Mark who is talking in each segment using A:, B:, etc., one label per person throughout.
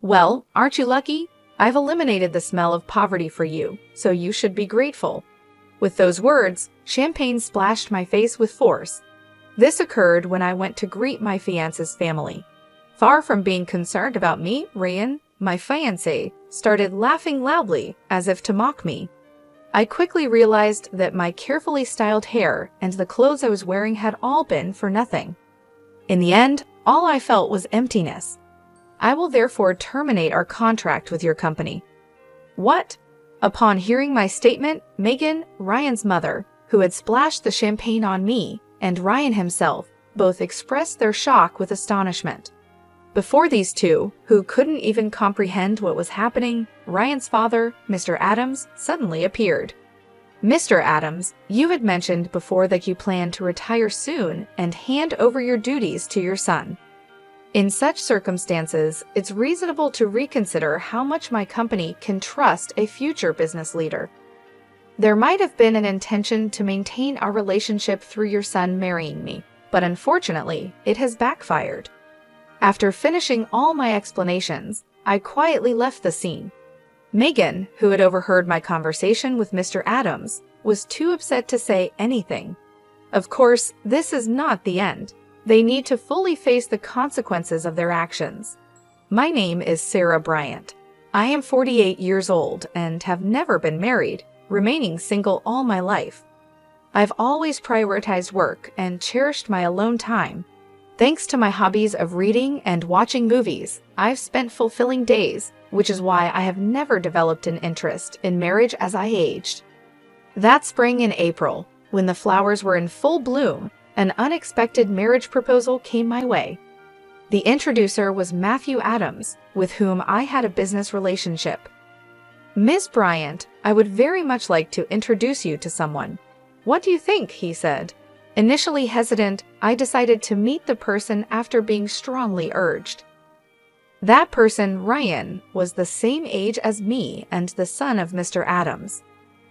A: Well, aren't you lucky? I've eliminated the smell of poverty for you, so you should be grateful." With those words, champagne splashed my face with force. This occurred when I went to greet my fiancé's family. Far from being concerned about me, Ryan, my fiancé, started laughing loudly as if to mock me. I quickly realized that my carefully styled hair and the clothes I was wearing had all been for nothing. In the end, all I felt was emptiness. "I will therefore terminate our contract with your company." "What?" Upon hearing my statement, Megan, Ryan's mother, who had splashed the champagne on me, and Ryan himself, both expressed their shock with astonishment. Before these two, who couldn't even comprehend what was happening, Ryan's father, Mr. Adams, suddenly appeared. "Mr. Adams, you had mentioned before that you plan to retire soon and hand over your duties to your son. In such circumstances, it's reasonable to reconsider how much my company can trust a future business leader. There might have been an intention to maintain our relationship through your son marrying me, but unfortunately, it has backfired." After finishing all my explanations, I quietly left the scene. Megan, who had overheard my conversation with Mr. Adams, was too upset to say anything. Of course, this is not the end. They need to fully face the consequences of their actions. My name is Sarah Bryant. I am 48 years old and have never been married, remaining single all my life. I've always prioritized work and cherished my alone time. Thanks to my hobbies of reading and watching movies, I've spent fulfilling days, which is why I have never developed an interest in marriage as I aged. That spring in April, when the flowers were in full bloom, an unexpected marriage proposal came my way. The introducer was Matthew Adams, with whom I had a business relationship. "Miss Bryant, I would very much like to introduce you to someone." "What do you think?" he said. Initially hesitant, I decided to meet the person after being strongly urged. That person, Ryan, was the same age as me and the son of Mr. Adams.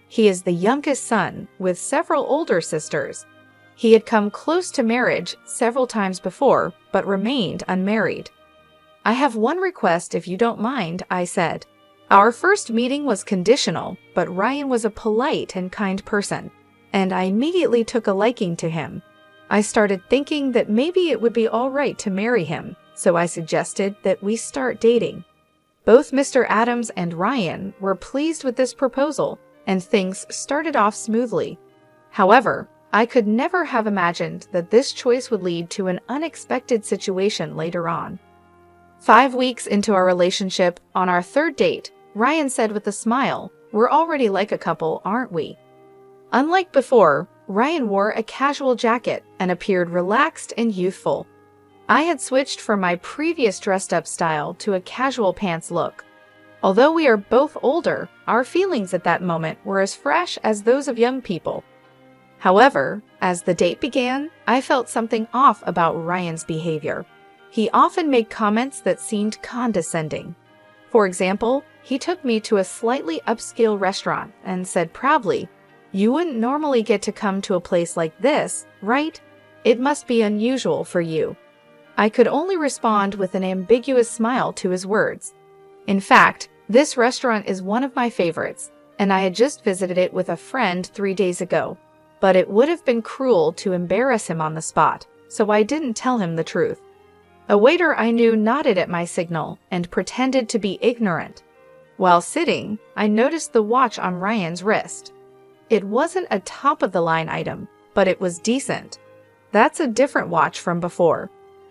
A: He is the youngest son, with several older sisters. He had come close to marriage several times before, but remained unmarried. "I have one request if you don't mind," I said. Our first meeting was conditional, but Ryan was a polite and kind person, and I immediately took a liking to him. I started thinking that maybe it would be all right to marry him, so I suggested that we start dating. Both Mr. Adams and Ryan were pleased with this proposal, and things started off smoothly. However, I could never have imagined that this choice would lead to an unexpected situation later on. 5 weeks into our relationship, on our third date, Ryan said with a smile, "We're already like a couple, aren't we?" Unlike before, Ryan wore a casual jacket and appeared relaxed and youthful. I had switched from my previous dressed-up style to a casual pants look. Although we are both older, our feelings at that moment were as fresh as those of young people. However, as the date began, I felt something off about Ryan's behavior. He often made comments that seemed condescending. For example, he took me to a slightly upscale restaurant and said proudly, "You wouldn't normally get to come to a place like this, right? It must be unusual for you." I could only respond with an ambiguous smile to his words. In fact, this restaurant is one of my favorites, and I had just visited it with a friend 3 days ago. But it would have been cruel to embarrass him on the spot, so I didn't tell him the truth. A waiter I knew nodded at my signal and pretended to be ignorant. While sitting, I noticed the watch on Ryan's wrist. It wasn't a top-of-the-line item, but it was decent. "That's a different watch from before.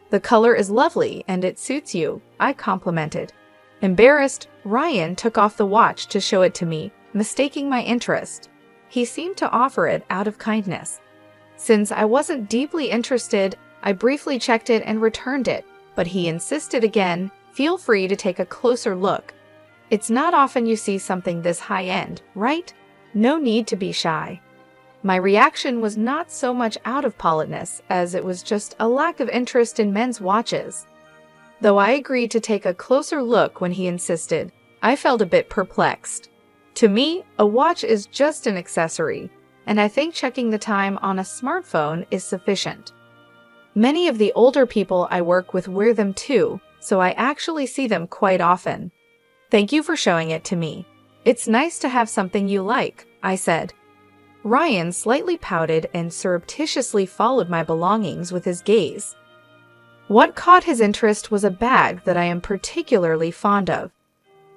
A: The color is lovely and it suits you," I complimented. Embarrassed, Ryan took off the watch to show it to me, mistaking my interest. He seemed to offer it out of kindness. Since I wasn't deeply interested, I briefly checked it and returned it, but he insisted again, "Feel free to take a closer look. It's not often you see something this high-end, right? No need to be shy." My reaction was not so much out of politeness as it was just a lack of interest in men's watches. Though I agreed to take a closer look when he insisted, I felt a bit perplexed. To me, a watch is just an accessory, and I think checking the time on a smartphone is sufficient. Many of the older people I work with wear them too, so I actually see them quite often. Thank you for showing it to me. It's nice to have something you like, I said. Ryan slightly pouted and surreptitiously followed my belongings with his gaze. What caught his interest was a bag that I am particularly fond of.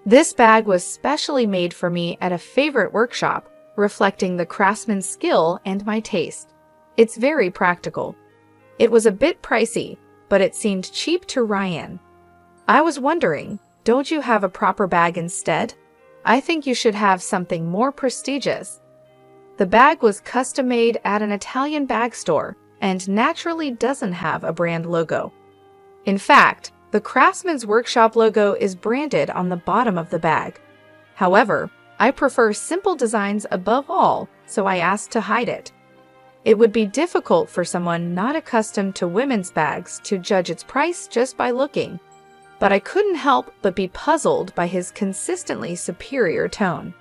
A: This bag was specially made for me at a favorite workshop, reflecting the craftsman's skill and my taste. It's very practical. It was a bit pricey, but it seemed cheap to Ryan. I was wondering, don't you have a proper bag instead? I think you should have something more prestigious. The bag was custom-made at an Italian bag store and naturally doesn't have a brand logo. In fact, the Craftsman's Workshop logo is branded on the bottom of the bag. However, I prefer simple designs above all, so I asked to hide it. It would be difficult for someone not accustomed to women's bags to judge its price just by looking, but I couldn't help but be puzzled by his consistently superior tone.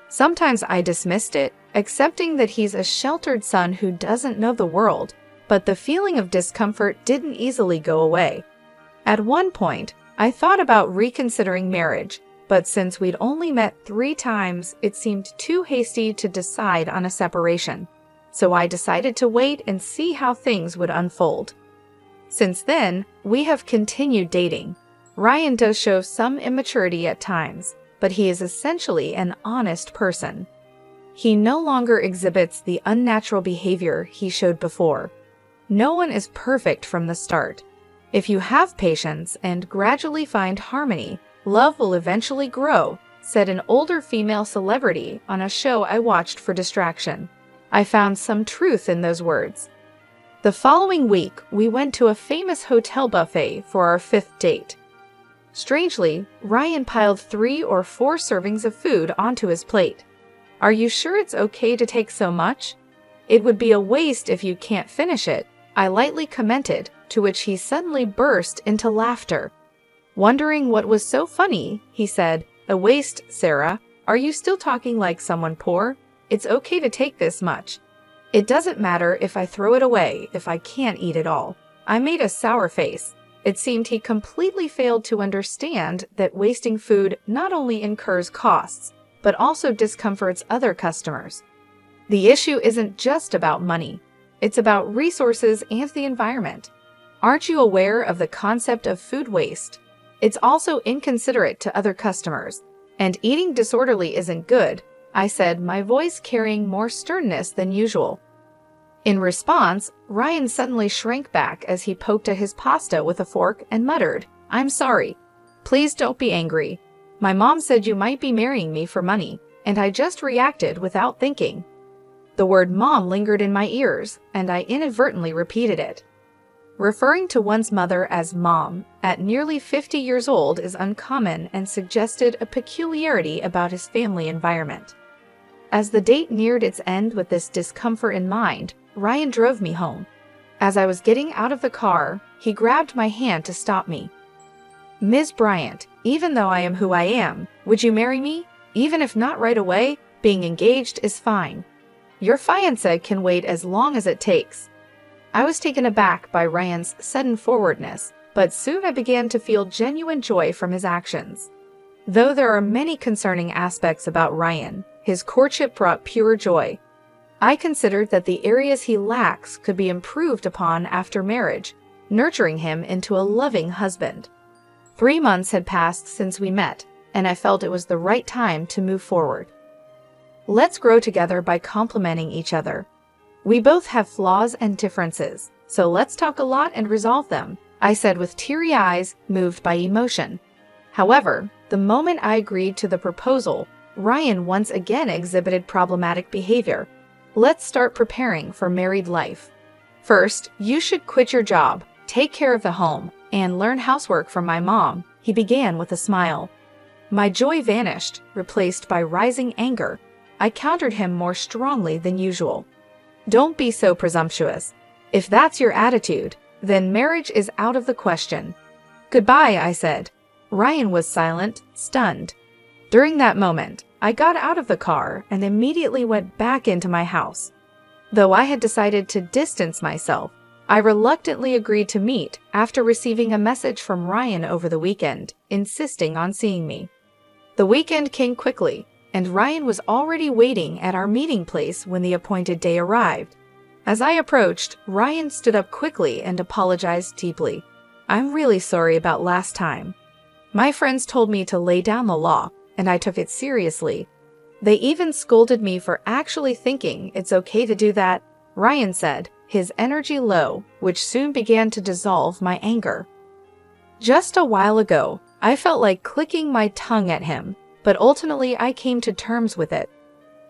A: Sometimes I dismissed it, accepting that he's a sheltered son who doesn't know the world, but the feeling of discomfort didn't easily go away. At one point, I thought about reconsidering marriage, but since we'd only met 3 times, it seemed too hasty to decide on a separation. So I decided to wait and see how things would unfold. Since then, we have continued dating. Ryan does show some immaturity at times, but he is essentially an honest person. He no longer exhibits the unnatural behavior he showed before. No one is perfect from the start. If you have patience and gradually find harmony, love will eventually grow, said an older female celebrity on a show I watched for distraction. I found some truth in those words. The following week, we went to a famous hotel buffet for our 5th date. Strangely, Ryan piled 3 or 4 servings of food onto his plate. Are you sure it's okay to take so much? It would be a waste if you can't finish it, I lightly commented, to which he suddenly burst into laughter. Wondering what was so funny, he said, "A waste, Sarah? Are you still talking like someone poor? It's okay to take this much. It doesn't matter if I throw it away if I can't eat it all." I made a sour face. It seemed he completely failed to understand that wasting food not only incurs costs, but also discomforts other customers. The issue isn't just about money. It's about resources and the environment. Aren't you aware of the concept of food waste? It's also inconsiderate to other customers, and eating disorderly isn't good, I said, my voice carrying more sternness than usual. In response, Ryan suddenly shrank back as he poked at his pasta with a fork and muttered, "I'm sorry. Please don't be angry. My mom said you might be marrying me for money, and I just reacted without thinking." The word mom lingered in my ears, and I inadvertently repeated it. Referring to one's mother as mom at nearly 50 years old is uncommon and suggested a peculiarity about his family environment. As the date neared its end with this discomfort in mind, Ryan drove me home. As I was getting out of the car, he grabbed my hand to stop me. "Ms. Bryant, even though I am who I am, would you marry me? Even if not right away, being engaged is fine. Your fiancé can wait as long as it takes." I was taken aback by Ryan's sudden forwardness, but soon I began to feel genuine joy from his actions. Though there are many concerning aspects about Ryan, his courtship brought pure joy. I considered that the areas he lacks could be improved upon after marriage, nurturing him into a loving husband. 3 months had passed since we met, and I felt it was the right time to move forward. Let's grow together by complementing each other. We both have flaws and differences, so let's talk a lot and resolve them, I said with teary eyes, moved by emotion. However, the moment I agreed to the proposal, Ryan once again exhibited problematic behavior. Let's start preparing for married life. First, you should quit your job, take care of the home, and learn housework from my mom, he began with a smile. My joy vanished, replaced by rising anger. I countered him more strongly than usual. Don't be so presumptuous. If that's your attitude, then marriage is out of the question. Goodbye, I said. Ryan was silent, stunned. During that moment, I got out of the car and immediately went back into my house. Though I had decided to distance myself, I reluctantly agreed to meet after receiving a message from Ryan over the weekend, insisting on seeing me. The weekend came quickly, and Ryan was already waiting at our meeting place when the appointed day arrived. As I approached, Ryan stood up quickly and apologized deeply. "I'm really sorry about last time. My friends told me to lay down the law, and I took it seriously. They even scolded me for actually thinking it's okay to do that," Ryan said, his energy low, which soon began to dissolve my anger. Just a while ago, I felt like clicking my tongue at him, but ultimately I came to terms with it.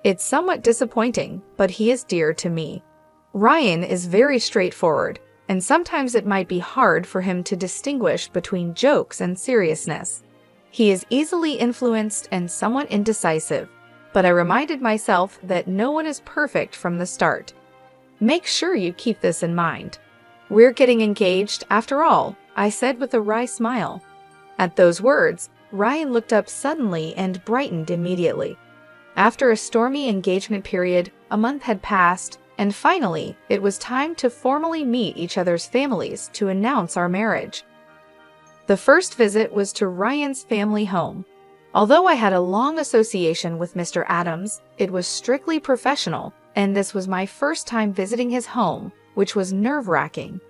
A: It's somewhat disappointing, but he is dear to me. Ryan is very straightforward, and sometimes it might be hard for him to distinguish between jokes and seriousness. He is easily influenced and somewhat indecisive, but I reminded myself that no one is perfect from the start. Make sure you keep this in mind. "We're getting engaged, after all," I said with a wry smile. At those words, Ryan looked up suddenly and brightened immediately. After a stormy engagement period, a month had passed, and finally, it was time to formally meet each other's families to announce our marriage. The first visit was to Ryan's family home. Although I had a long association with Mr. Adams, it was strictly professional, and this was my first time visiting his home, which was nerve-wracking.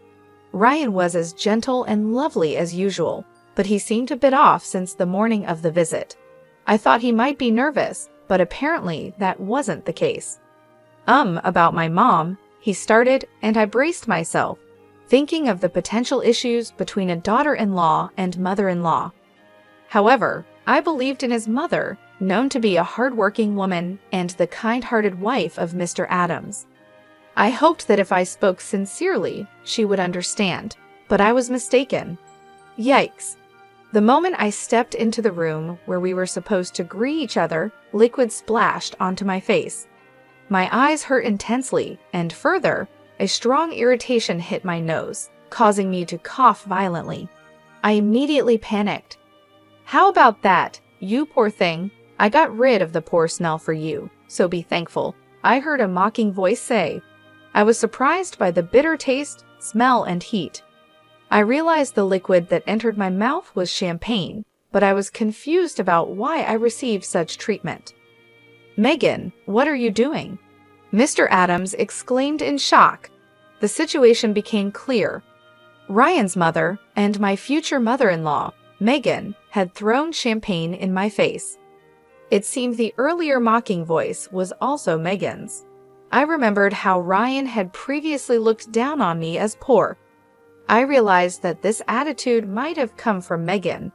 A: Ryan was as gentle and lovely as usual, but he seemed a bit off since the morning of the visit. I thought he might be nervous, but apparently that wasn't the case. About my mom," he started, and I braced myself, thinking of the potential issues between a daughter-in-law and mother-in-law. However, I believed in his mother, known to be a hard-working woman and the kind-hearted wife of Mr. Adams. I hoped that if I spoke sincerely, she would understand, but I was mistaken. Yikes. The moment I stepped into the room where we were supposed to greet each other, liquid splashed onto my face. My eyes hurt intensely, and further, a strong irritation hit my nose, causing me to cough violently. I immediately panicked. "How about that, you poor thing? I got rid of the poor smell for you, so be thankful," I heard a mocking voice say. I was surprised by the bitter taste, smell, and heat. I realized the liquid that entered my mouth was champagne, but I was confused about why I received such treatment. "Megan, what are you doing?" Mr. Adams exclaimed in shock. The situation became clear. Ryan's mother and my future mother-in-law, Megan, had thrown champagne in my face. It seemed the earlier mocking voice was also Megan's. I remembered how Ryan had previously looked down on me as poor. I realized that this attitude might have come from Megan.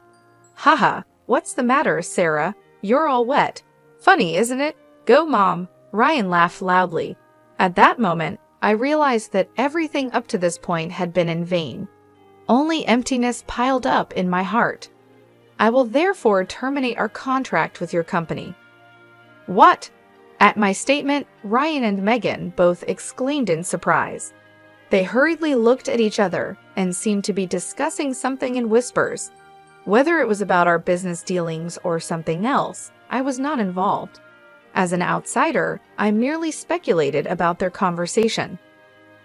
A: "Haha, what's the matter, Sarah? You're all wet. Funny, isn't it? Go, Mom." Ryan laughed loudly. At that moment, I realized that everything up to this point had been in vain. Only emptiness piled up in my heart. "I will therefore terminate our contract with your company." "What?" At my statement, Ryan and Megan both exclaimed in surprise. They hurriedly looked at each other and seemed to be discussing something in whispers. Whether it was about our business dealings or something else, I was not involved. As an outsider, I merely speculated about their conversation.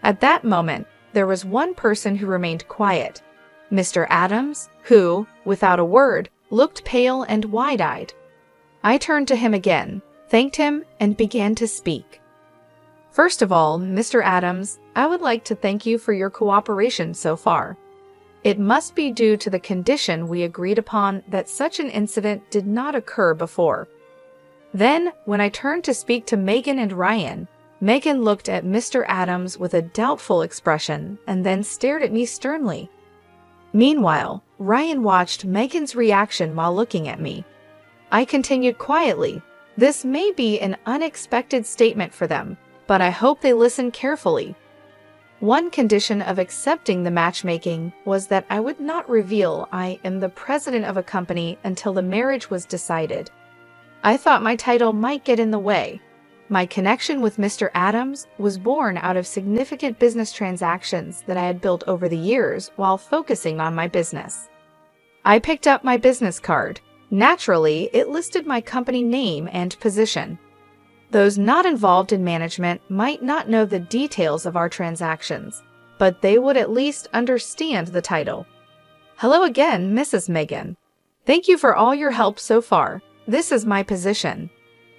A: At that moment, there was one person who remained quiet, Mr. Adams, who, without a word, looked pale and wide-eyed. I turned to him again, thanked him, and began to speak. "First of all, Mr. Adams, I would like to thank you for your cooperation so far. It must be due to the condition we agreed upon that such an incident did not occur before." Then, when I turned to speak to Megan and Ryan, Megan looked at Mr. Adams with a doubtful expression and then stared at me sternly. Meanwhile, Ryan watched Megan's reaction while looking at me. I continued quietly. This may be an unexpected statement for them, but I hope they listen carefully. One condition of accepting the matchmaking was that I would not reveal I am the president of a company until the marriage was decided. I thought my title might get in the way. My connection with Mr. Adams was born out of significant business transactions that I had built over the years while focusing on my business. I picked up my business card. Naturally, it listed my company name and position. Those not involved in management might not know the details of our transactions, but they would at least understand the title. Hello again, Mrs. Megan. Thank you for all your help so far. This is my position.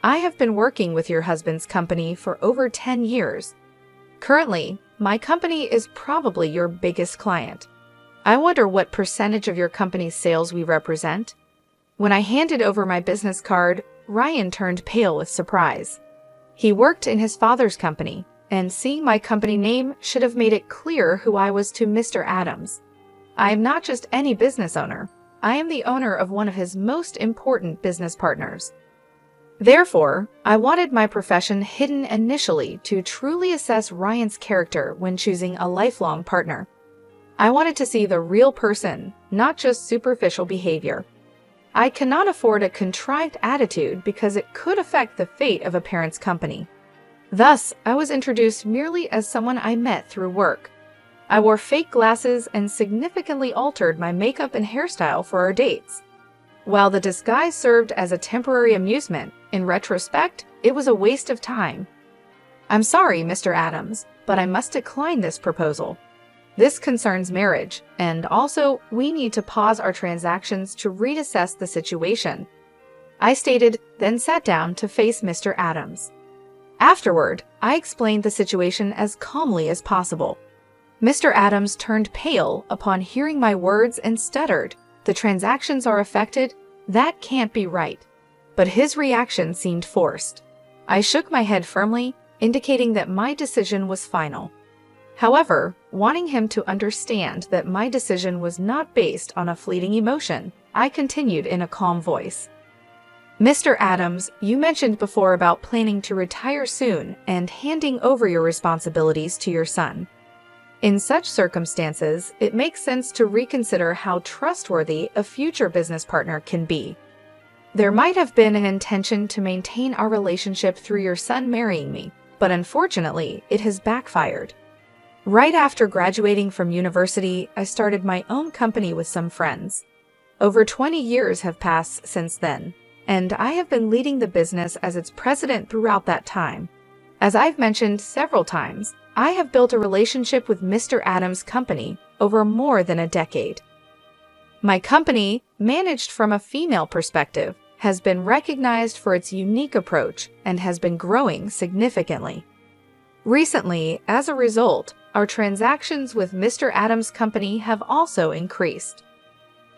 A: I have been working with your husband's company for over 10 years. Currently, my company is probably your biggest client. I wonder what percentage of your company's sales we represent? When I handed over my business card, Ryan turned pale with surprise. He worked in his father's company, and seeing my company name should have made it clear who I was to Mr. Adams. I am not just any business owner. I am the owner of one of his most important business partners. Therefore, I wanted my profession hidden initially to truly assess Ryan's character when choosing a lifelong partner. I wanted to see the real person, not just superficial behavior. I cannot afford a contrived attitude because it could affect the fate of a parent's company. Thus, I was introduced merely as someone I met through work. I wore fake glasses and significantly altered my makeup and hairstyle for our dates. While the disguise served as a temporary amusement, in retrospect, it was a waste of time. I'm sorry, Mr. Adams, but I must decline this proposal. This concerns marriage, and also we need to pause our transactions to reassess the situation. I stated, then sat down to face Mr. Adams. Afterward, I explained the situation as calmly as possible. Mr. Adams turned pale upon hearing my words and stuttered. The transactions are affected? That can't be right. But his reaction seemed forced. I shook my head firmly, indicating that my decision was final. However, wanting him to understand that my decision was not based on a fleeting emotion, I continued in a calm voice. Mr. Adams, you mentioned before about planning to retire soon and handing over your responsibilities to your son. In such circumstances, it makes sense to reconsider how trustworthy a future business partner can be. There might have been an intention to maintain our relationship through your son marrying me, but unfortunately, it has backfired. Right after graduating from university, I started my own company with some friends. Over 20 years have passed since then, and I have been leading the business as its president throughout that time. As I've mentioned several times, I have built a relationship with Mr. Adams' company over more than a decade. My company, managed from a female perspective, has been recognized for its unique approach and has been growing significantly. Recently, as a result, our transactions with Mr. Adams' company have also increased.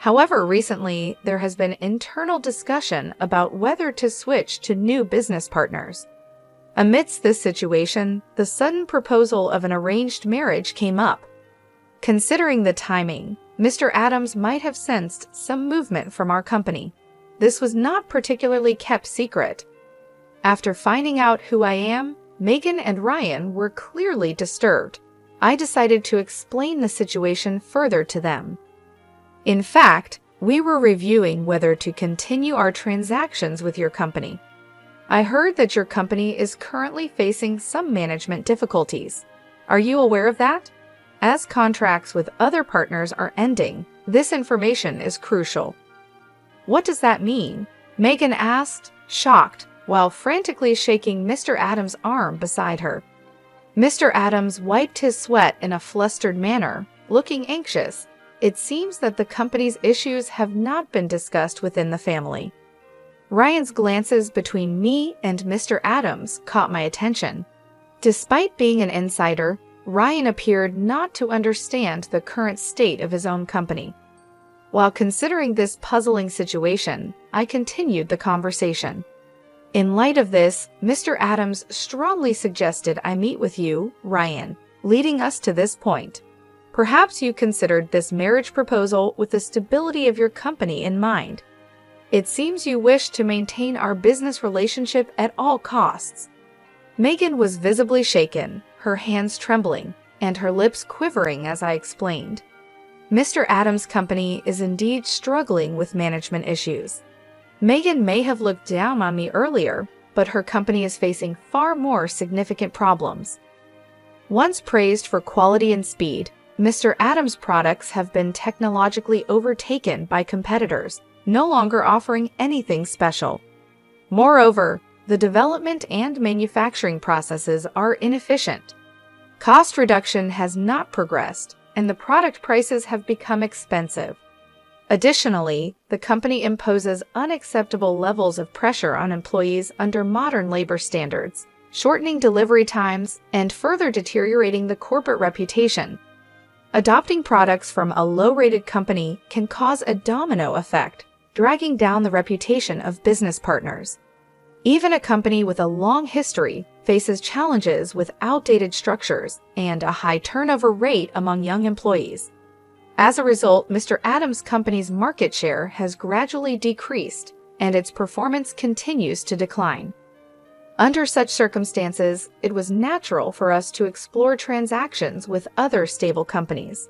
A: However, recently, there has been internal discussion about whether to switch to new business partners. Amidst this situation, the sudden proposal of an arranged marriage came up. Considering the timing, Mr. Adams might have sensed some movement from our company. This was not particularly kept secret. After finding out who I am, Megan and Ryan were clearly disturbed. I decided to explain the situation further to them. In fact, we were reviewing whether to continue our transactions with your company. I heard that your company is currently facing some management difficulties. Are you aware of that? As contracts with other partners are ending, this information is crucial. What does that mean? Megan asked, shocked, while frantically shaking Mr. Adams' arm beside her. Mr. Adams wiped his sweat in a flustered manner, looking anxious. It seems that the company's issues have not been discussed within the family. Ryan's glances between me and Mr. Adams caught my attention. Despite being an insider, Ryan appeared not to understand the current state of his own company. While considering this puzzling situation, I continued the conversation. In light of this, Mr. Adams strongly suggested I meet with you, Ryan, leading us to this point. Perhaps you considered this marriage proposal with the stability of your company in mind. It seems you wish to maintain our business relationship at all costs. Megan was visibly shaken, her hands trembling, and her lips quivering as I explained. Mr. Adams' company is indeed struggling with management issues. Megan may have looked down on me earlier, but her company is facing far more significant problems. Once praised for quality and speed, Mr. Adams' products have been technologically overtaken by competitors, no longer offering anything special. Moreover, the development and manufacturing processes are inefficient. Cost reduction has not progressed, and the product prices have become expensive. Additionally, the company imposes unacceptable levels of pressure on employees under modern labor standards, shortening delivery times and further deteriorating the corporate reputation. Adopting products from a low-rated company can cause a domino effect, dragging down the reputation of business partners. Even a company with a long history faces challenges with outdated structures and a high turnover rate among young employees. As a result, Mr. Adams' company's market share has gradually decreased, and its performance continues to decline. Under such circumstances, it was natural for us to explore transactions with other stable companies.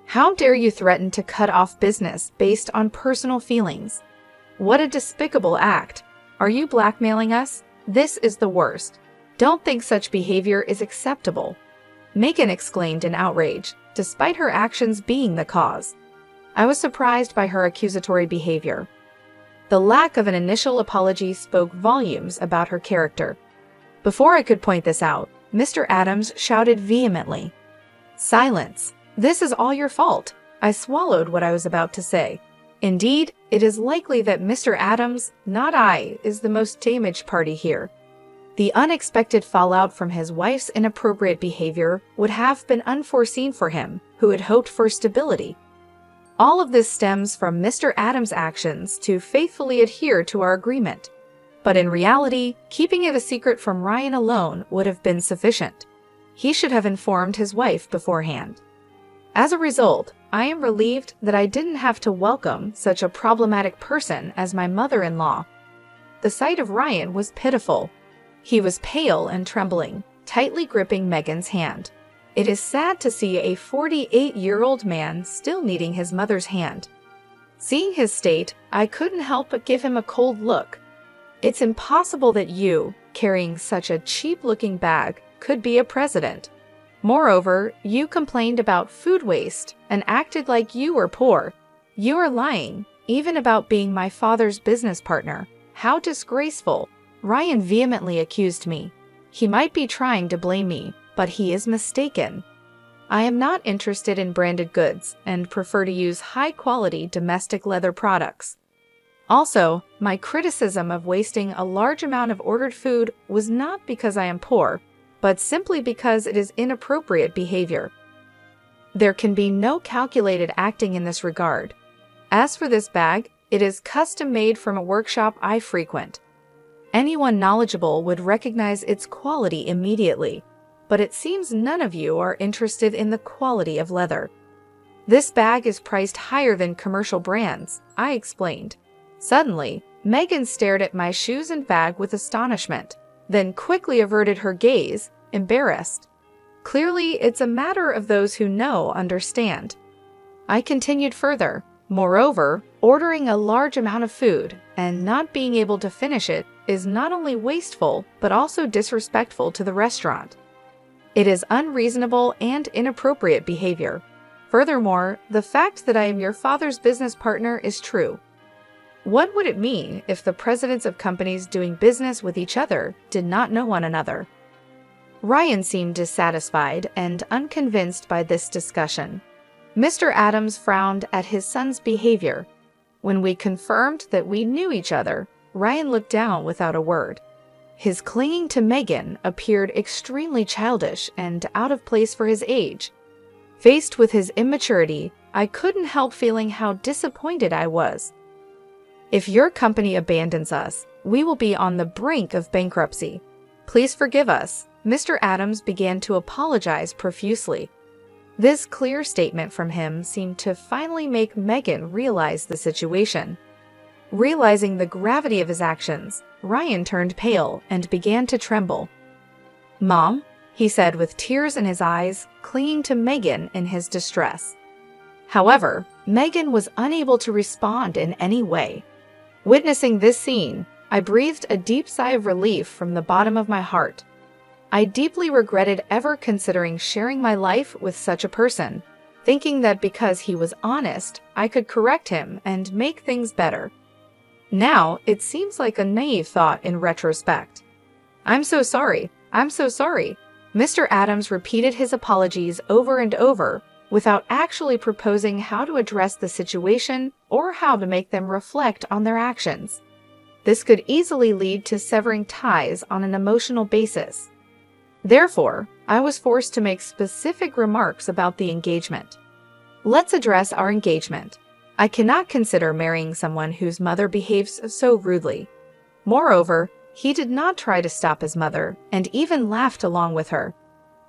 A: How dare you threaten to cut off business based on personal feelings? What a despicable act! Are you blackmailing us? This is the worst. Don't think such behavior is acceptable. Megan exclaimed in outrage, despite her actions being the cause. I was surprised by her accusatory behavior. The lack of an initial apology spoke volumes about her character. Before I could point this out, Mr. Adams shouted vehemently, "Silence! This is all your fault." I swallowed what I was about to say. Indeed, it is likely that Mr. Adams, not I, is the most damaged party here. The unexpected fallout from his wife's inappropriate behavior would have been unforeseen for him, who had hoped for stability. All of this stems from Mr. Adams' actions to faithfully adhere to our agreement. But in reality, keeping it a secret from Ryan alone would have been sufficient. He should have informed his wife beforehand. As a result, I am relieved that I didn't have to welcome such a problematic person as my mother-in-law. The sight of Ryan was pitiful. He was pale and trembling, tightly gripping Megan's hand. It is sad to see a 48-year-old man still needing his mother's hand. Seeing his state, I couldn't help but give him a cold look. It's impossible that you, carrying such a cheap-looking bag, could be a president. Moreover, you complained about food waste and acted like you were poor. You are lying, even about being my father's business partner. How disgraceful! Ryan vehemently accused me. He might be trying to blame me, but he is mistaken. I am not interested in branded goods and prefer to use high-quality domestic leather products. Also, my criticism of wasting a large amount of ordered food was not because I am poor, but simply because it is inappropriate behavior. There can be no calculated acting in this regard. As for this bag, it is custom-made from a workshop I frequent. Anyone knowledgeable would recognize its quality immediately, but it seems none of you are interested in the quality of leather. This bag is priced higher than commercial brands, I explained. Suddenly, Megan stared at my shoes and bag with astonishment, then quickly averted her gaze, embarrassed. Clearly, it's a matter of those who know understand. I continued further. Moreover, ordering a large amount of food and not being able to finish it is not only wasteful, but also disrespectful to the restaurant. It is unreasonable and inappropriate behavior. Furthermore, the fact that I am your father's business partner is true. What would it mean if the presidents of companies doing business with each other did not know one another? Ryan seemed dissatisfied and unconvinced by this discussion. Mr. Adams frowned at his son's behavior. When we confirmed that we knew each other, Ryan looked down without a word. His clinging to Megan appeared extremely childish and out of place for his age. Faced with his immaturity, I couldn't help feeling how disappointed I was. If your company abandons us, we will be on the brink of bankruptcy. Please forgive us. Mr. Adams began to apologize profusely. This clear statement from him seemed to finally make Megan realize the situation. Realizing the gravity of his actions, Ryan turned pale and began to tremble. "Mom," he said with tears in his eyes, clinging to Megan in his distress. However, Megan was unable to respond in any way. Witnessing this scene, I breathed a deep sigh of relief from the bottom of my heart. I deeply regretted ever considering sharing my life with such a person, thinking that because he was honest, I could correct him and make things better. Now, it seems like a naive thought in retrospect. I'm so sorry. I'm so sorry. Mr. Adams repeated his apologies over and over without actually proposing how to address the situation or how to make them reflect on their actions. This could easily lead to severing ties on an emotional basis. Therefore, I was forced to make specific remarks about the engagement. Let's address our engagement. I cannot consider marrying someone whose mother behaves so rudely. Moreover, he did not try to stop his mother and even laughed along with her.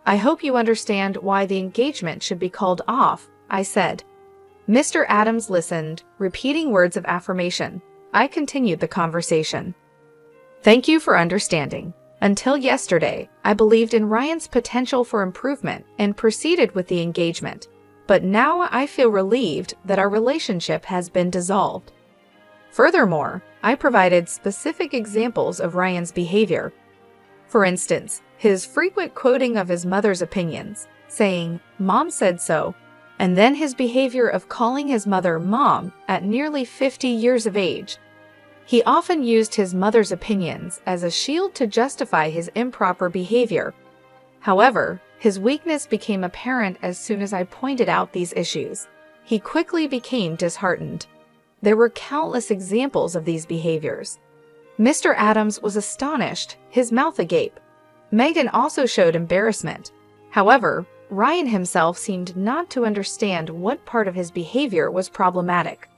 A: I hope you understand why the engagement should be called off, I said. Mr. Adams listened, repeating words of affirmation. I continued the conversation. Thank you for understanding. Until yesterday, I believed in Ryan's potential for improvement and proceeded with the engagement. But now I feel relieved that our relationship has been dissolved. Furthermore, I provided specific examples of Ryan's behavior. For instance, his frequent quoting of his mother's opinions, saying, "Mom said so," and then his behavior of calling his mother Mom at nearly 50 years of age. He often used his mother's opinions as a shield to justify his improper behavior. However, his weakness became apparent as soon as I pointed out these issues. He quickly became disheartened. There were countless examples of these behaviors. Mr. Adams was astonished, his mouth agape. Megan also showed embarrassment. However, Ryan himself seemed not to understand what part of his behavior was problematic.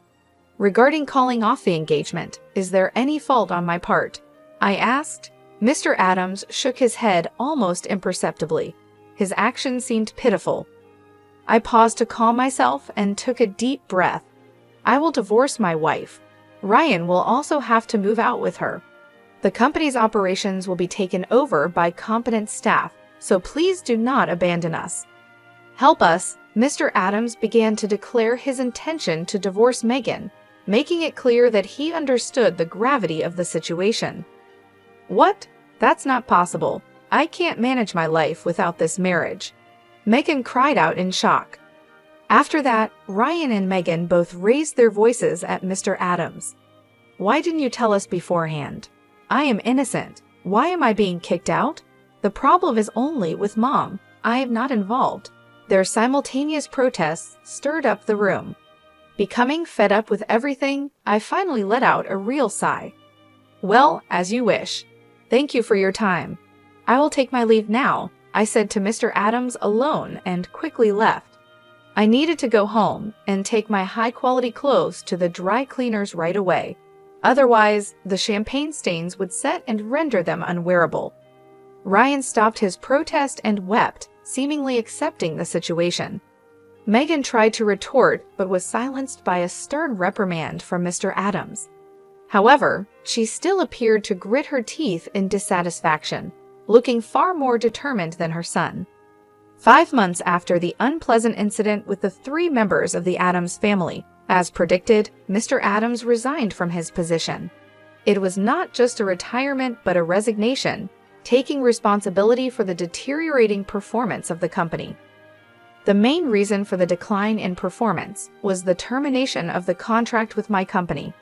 A: Regarding calling off the engagement, is there any fault on my part? I asked. Mr. Adams shook his head almost imperceptibly. His actions seemed pitiful. I paused to calm myself and took a deep breath. I will divorce my wife. Ryan will also have to move out with her. The company's operations will be taken over by competent staff, so please do not abandon us. Help us. Mr. Adams began to declare his intention to divorce Megan, making it clear that he understood the gravity of the situation. What? That's not possible. I can't manage my life without this marriage. Megan cried out in shock. After that, Ryan and Megan both raised their voices at Mr. Adams. Why didn't you tell us beforehand? I am innocent. Why am I being kicked out? The problem is only with Mom. I am not involved. Their simultaneous protests stirred up the room. Becoming fed up with everything, I finally let out a real sigh. Well, as you wish. Thank you for your time. I will take my leave now, I said to Mr. Adams alone and quickly left. I needed to go home and take my high-quality clothes to the dry cleaners right away. Otherwise, the champagne stains would set and render them unwearable. Ryan stopped his protest and wept, seemingly accepting the situation. Megan tried to retort but was silenced by a stern reprimand from Mr. Adams. However, she still appeared to grit her teeth in dissatisfaction, looking far more determined than her son. 5 months after the unpleasant incident with the 3 members of the Adams family, as predicted, Mr. Adams resigned from his position. It was not just a retirement but a resignation, taking responsibility for the deteriorating performance of the company. The main reason for the decline in performance was the termination of the contract with my company.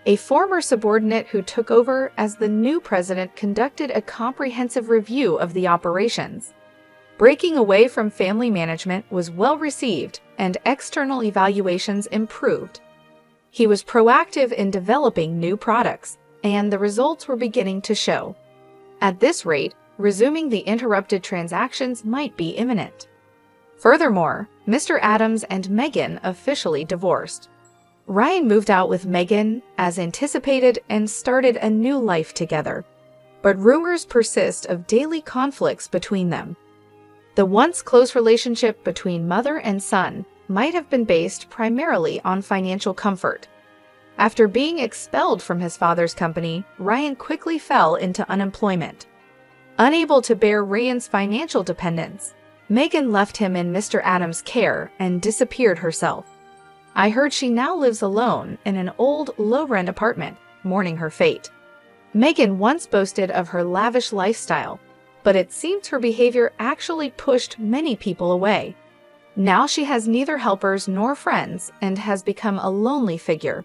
A: A former subordinate who took over as the new president conducted a comprehensive review of the operations. Breaking away from family management was well received and external evaluations improved. He was proactive in developing new products, and the results were beginning to show. At this rate, resuming the interrupted transactions might be imminent. Furthermore, Mr. Adams and Megan officially divorced. Ryan moved out with Megan, as anticipated, and started a new life together. But rumors persist of daily conflicts between them. The once close relationship between mother and son might have been based primarily on financial comfort. After being expelled from his father's company, Ryan quickly fell into unemployment. Unable to bear Ryan's financial dependence, Megan left him in Mr. Adams' care and disappeared herself. I heard she now lives alone in an old, low-rent apartment, mourning her fate. Megan once boasted of her lavish lifestyle, but it seems her behavior actually pushed many people away. Now she has neither helpers nor friends and has become a lonely figure.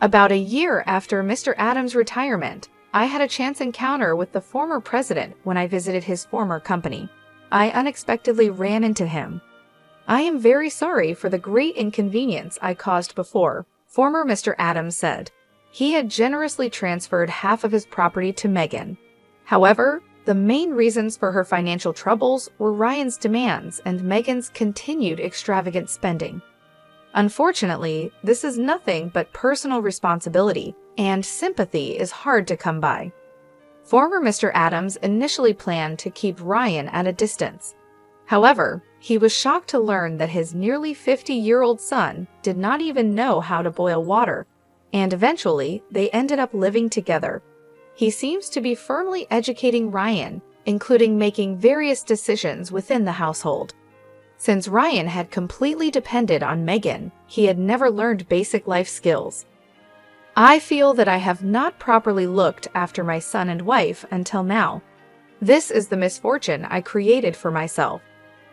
A: About a year after Mr. Adams' retirement, I had a chance encounter with the former president when I visited his former company. I unexpectedly ran into him. I am very sorry for the great inconvenience I caused before, former Mr. Adams said. He had generously transferred half of his property to Megan. However, the main reasons for her financial troubles were Ryan's demands and Megan's continued extravagant spending. Unfortunately, this is nothing but personal responsibility, and sympathy is hard to come by. Former Mr. Adams initially planned to keep Ryan at a distance. However, he was shocked to learn that his nearly 50-year-old son did not even know how to boil water, and eventually they ended up living together. He seems to be firmly educating Ryan, including making various decisions within the household. Since Ryan had completely depended on Megan, he had never learned basic life skills. I feel that I have not properly looked after my son and wife until now. This is the misfortune I created for myself.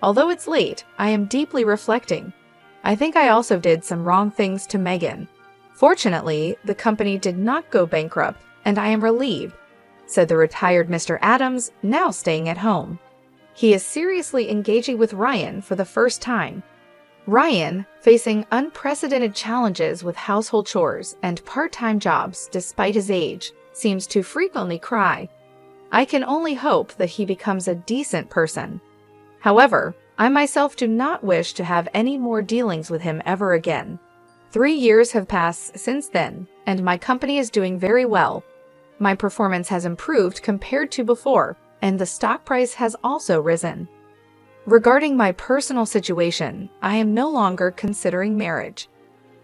A: Although it's late, I am deeply reflecting. I think I also did some wrong things to Megan. Fortunately, the company did not go bankrupt, and I am relieved, said the retired Mr. Adams, now staying at home. He is seriously engaging with Ryan for the first time. Ryan, facing unprecedented challenges with household chores and part-time jobs despite his age, seems to frequently cry. I can only hope that he becomes a decent person. However, I myself do not wish to have any more dealings with him ever again. 3 years have passed since then, and my company is doing very well. My performance has improved compared to before, and the stock price has also risen. Regarding my personal situation, I am no longer considering marriage.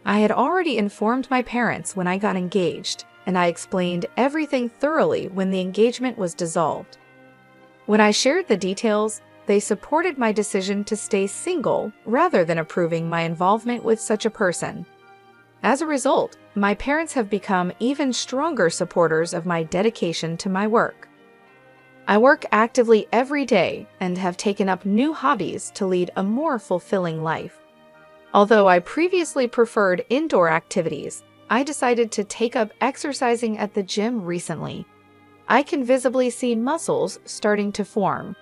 A: I had already informed my parents when I got engaged, and I explained everything thoroughly when the engagement was dissolved. When I shared the details, they supported my decision to stay single rather than approving my involvement with such a person. As a result, my parents have become even stronger supporters of my dedication to my work. I work actively every day and have taken up new hobbies to lead a more fulfilling life. Although I previously preferred indoor activities, I decided to take up exercising at the gym recently. I can visibly see muscles starting to form.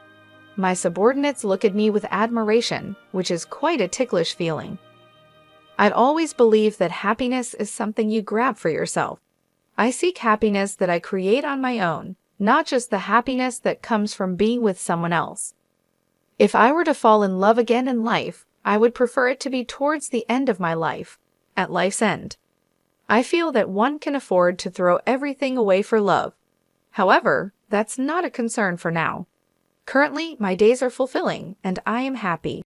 A: My subordinates look at me with admiration, which is quite a ticklish feeling. I'd always believed that happiness is something you grab for yourself. I seek happiness that I create on my own, not just the happiness that comes from being with someone else. If I were to fall in love again in life, I would prefer it to be towards the end of my life, at life's end. I feel that one can afford to throw everything away for love. However, that's not a concern for now. Currently, my days are fulfilling, and I am happy.